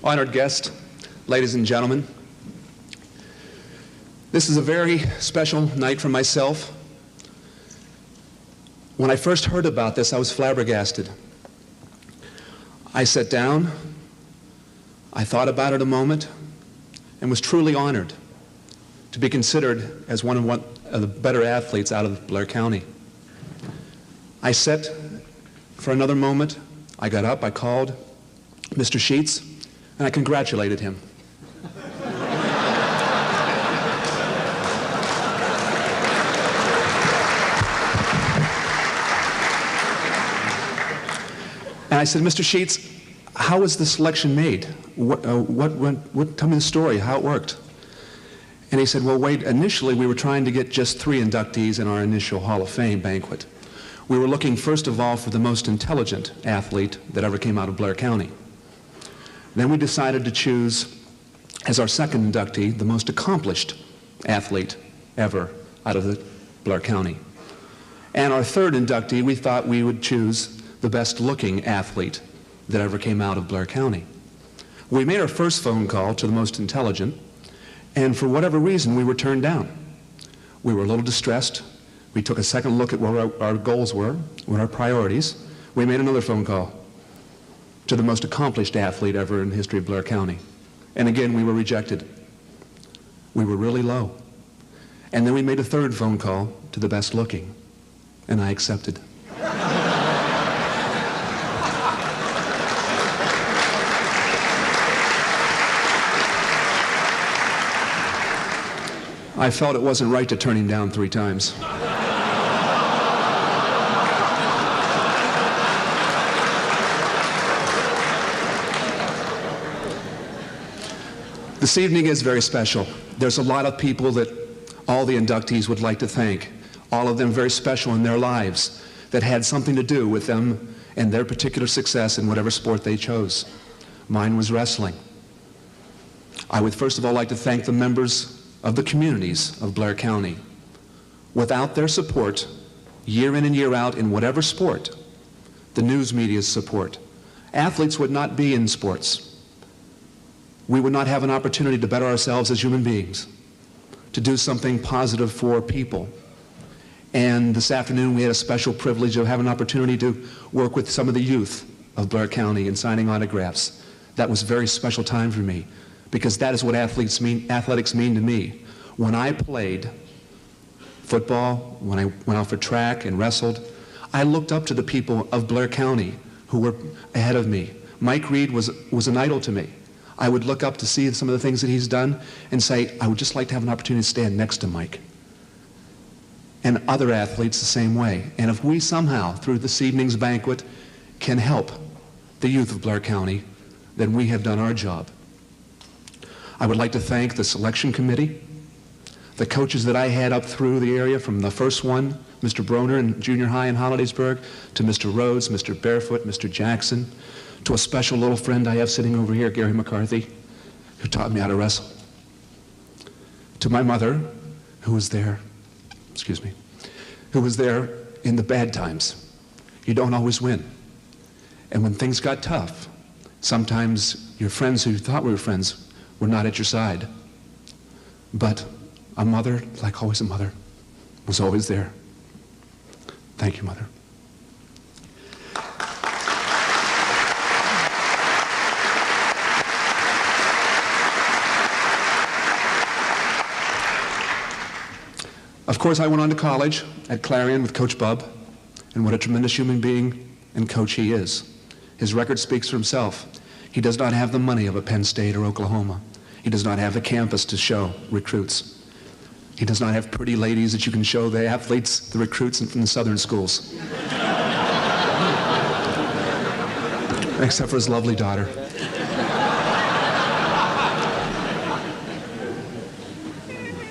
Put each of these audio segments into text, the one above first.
Honored guest, ladies and gentlemen, this is a very special night for myself. When I first heard about this, I was flabbergasted. I sat down, I thought about it a moment, and was truly honored to be considered as one of the better athletes out of Blair County. I sat for another moment, I got up, I called Mr. Sheets, and I congratulated him. And I said, Mr. Sheets, how was the selection made? Tell me the story, how it worked. And he said, well, Wade, initially we were trying to get just 3 inductees in our initial Hall of Fame banquet. We were looking, first of all, for the most intelligent athlete that ever came out of Blair County. Then we decided to choose, as our second inductee, the most accomplished athlete ever out of the Blair County. And our third inductee, we thought we would choose the best-looking athlete that ever came out of Blair County. We made our first phone call to the most intelligent, and for whatever reason, we were turned down. We were a little distressed. We took a second look at what our goals were, what our priorities. We made another phone call to the most accomplished athlete ever in the history of Blair County. And again, we were rejected. We were really low. And then we made a third phone call to the best looking, and I accepted. I felt it wasn't right to turn him down 3 times. This evening is very special. There's a lot of people that all the inductees would like to thank, all of them very special in their lives, that had something to do with them and their particular success in whatever sport they chose. Mine was wrestling. I would first of all like to thank the members of the communities of Blair County. Without their support, year in and year out in whatever sport, the news media's support, athletes would not be in sports. We would not have an opportunity to better ourselves as human beings, to do something positive for people. And this afternoon we had a special privilege of having an opportunity to work with some of the youth of Blair County in signing autographs. That was a very special time for me, because that is what athletics mean to me. When I played football, when I went out for track and wrestled, I looked up to the people of Blair County who were ahead of me. Mike Reed was an idol to me. I would look up to see some of the things that he's done and say, I would just like to have an opportunity to stand next to Mike. And other athletes the same way. And if we somehow, through this evening's banquet, can help the youth of Blair County, then we have done our job. I would like to thank the selection committee, the coaches that I had up through the area, from the first one, Mr. Broner in junior high in Hollidaysburg, to Mr. Rhodes, Mr. Barefoot, Mr. Jackson, to a special little friend I have sitting over here, Gary McCarthy, who taught me how to wrestle. To my mother, who was there, who was there in the bad times. You don't always win. And when things got tough, sometimes your friends who you thought were friends were not at your side. But a mother, like always a mother, was always there. Thank you, Mother. Of course, I went on to college at Clarion with Coach Bub, and what a tremendous human being and coach he is. His record speaks for himself. He does not have the money of a Penn State or Oklahoma. He does not have the campus to show recruits. He does not have pretty ladies that you can show the athletes, the recruits from the southern schools. Except for his lovely daughter.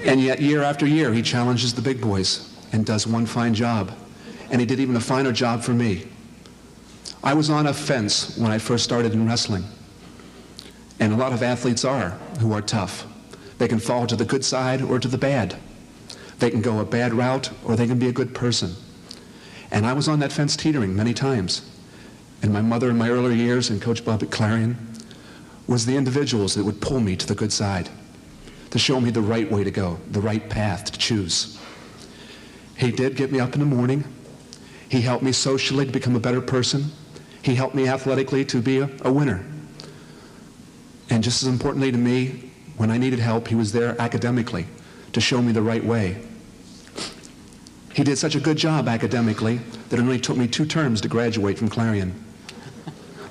And yet, year after year, he challenges the big boys and does one fine job. And he did even a finer job for me. I was on a fence when I first started in wrestling. And a lot of athletes are, who are tough. They can fall to the good side or to the bad. They can go a bad route or they can be a good person. And I was on that fence teetering many times. And my mother in my earlier years and Coach Bob at Clarion was the individuals that would pull me to the good side, to show me the right way to go, the right path to choose. He did get me up in the morning. He helped me socially to become a better person. He helped me athletically to be a winner. And just as importantly to me, when I needed help, he was there academically to show me the right way. He did such a good job academically that it only took me 2 terms to graduate from Clarion.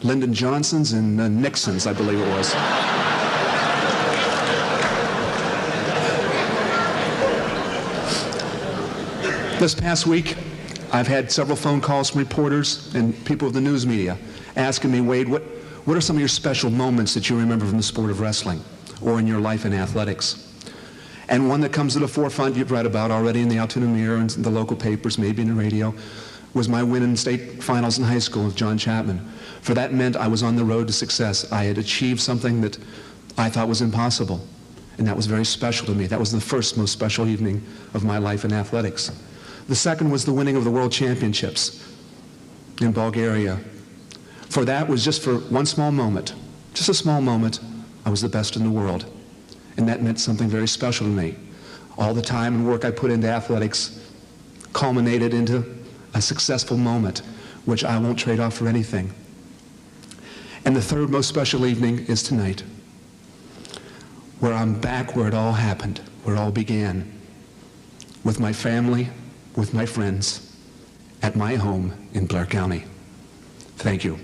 Lyndon Johnson's and Nixon's, I believe it was. This past week, I've had several phone calls from reporters and people of the news media asking me, Wade, what are some of your special moments that you remember from the sport of wrestling or in your life in athletics? And one that comes to the forefront you've read about already in the Altoona Mirror and the local papers, maybe in the radio, was my win in state finals in high school with John Chapman. For that meant I was on the road to success. I had achieved something that I thought was impossible, and that was very special to me. That was the first most special evening of my life in athletics. The second was the winning of the World Championships in Bulgaria. For that was just for one small moment, just a small moment, I was the best in the world. And that meant something very special to me. All the time and work I put into athletics culminated into a successful moment, which I won't trade off for anything. And the third most special evening is tonight, where I'm back where it all happened, where it all began, with my family, with my friends, at my home in Blair County. Thank you.